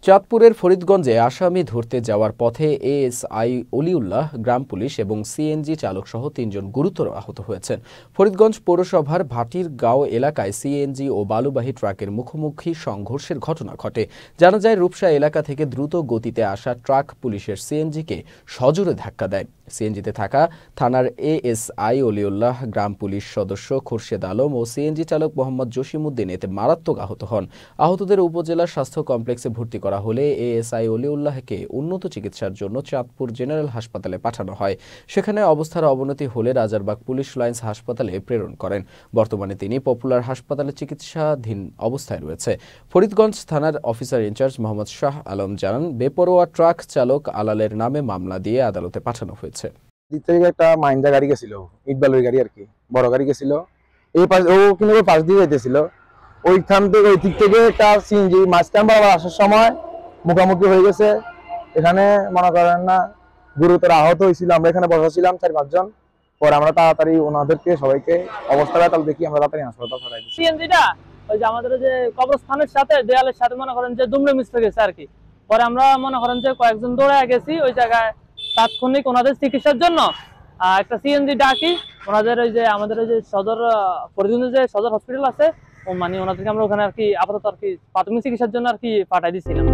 চাঁদপুরের ফরিদগঞ্জে আসামি ধরতে যাওয়ার পথে এএসআই অলিউল্লাহ, গ্রাম পুলিশ এবং সিএনজি চালকসহ ৩ জন গুরুতর আহত হয়েছেন। ফরিদগঞ্জ পৌরসভার ভাটির গাঁও এলাকায় সিএনজি ও বালুবাহী ট্রাকের মুখোমুখি সংঘর্ষের ঘটনা ঘটে। জানা যায়, রূপসা এলাকা থেকে দ্রুত গতিতে আসা ট্রাক পুলিশের সিএনজিকে সজোরে ধাক্কা দেয়। সিএনজিতে থাকা থানার এএসআই অলিউল্লাহ, গ্রাম পুলিশ সদস্য খোরশেদ আলম ও সিএনজি চালক মোহাম্মদ জসিমউদ্দিন এতে মারাত্মক আহত হন। আহতদের উপজেলা স্বাস্থ্য কমপ্লেক্সে ভর্তি করা হলে এএসআই অলিউল্লাহকে উন্নত চিকিৎসার জন্য চাঁদপুর জেনারেল হাসপাতালে পাঠানো হয়। সেখানে অবস্থার অবনতি হলে রাজারবাগ পুলিশ লাইন্স হাসপাতালে প্রেরণ করেন। বর্তমানে তিনি পপুলার হাসপাতালে চিকিৎসাধীন অবস্থায় রয়েছে। ফরিদগঞ্জ থানার অফিসার ইনচার্জ মোহাম্মদ শাহ আলম জানান, বেপরোয়া ট্রাক চালক আলালের নামে মামলা দিয়ে আদালতে পাঠানো হয়েছে। দিক থেকে একটা মাইন্দা গাড়ি গেছিল, ইটবালুর গাড়ি আর কি, বড় গাড়ি গেছিল। এই পাশ ও কিন্তু পাশ দিয়ে যাইতেছিল, ওইখান থেকে ওই দিক থেকে একটা সিএনজি মাঝখান বরাবর আসার সময় মুখোমুখি হয়ে গেছে। এখানে মনে করেন না গুরুতর আহত হয়েছিল। আমরা এখানে বসা ছিলাম 4-5 জন। পরে আমরা তাড়াতাড়ি ওনাদেরকে সবাইকে অবস্থা তাহলে দেখি আমরা তাড়াতাড়ি হাসপাতাল পাঠাই দিচ্ছি। সিএনজিটা ওই যে আমাদের যে কবরস্থানের সাথে দেয়ালের সাথে মনে করেন যে দুমড়ে মিশে গেছে আর কি। পরে আমরা মনে করেন যে কয়েকজন দৌড়ে গেছি ওই জায়গায়, তাৎক্ষণিক ওনাদের চিকিৎসার জন্য একটা সিএনজি ডাকি। ওনাদের ওই যে আমাদের ওই যে সদর ফরিদগঞ্জে যে সদর হসপিটাল আছে, মানে ওনাদেরকে আমরা ওখানে আর কি আপাতত আর কি প্রাথমিক চিকিৎসার জন্য আর কি পাঠাই দিয়েছিলাম।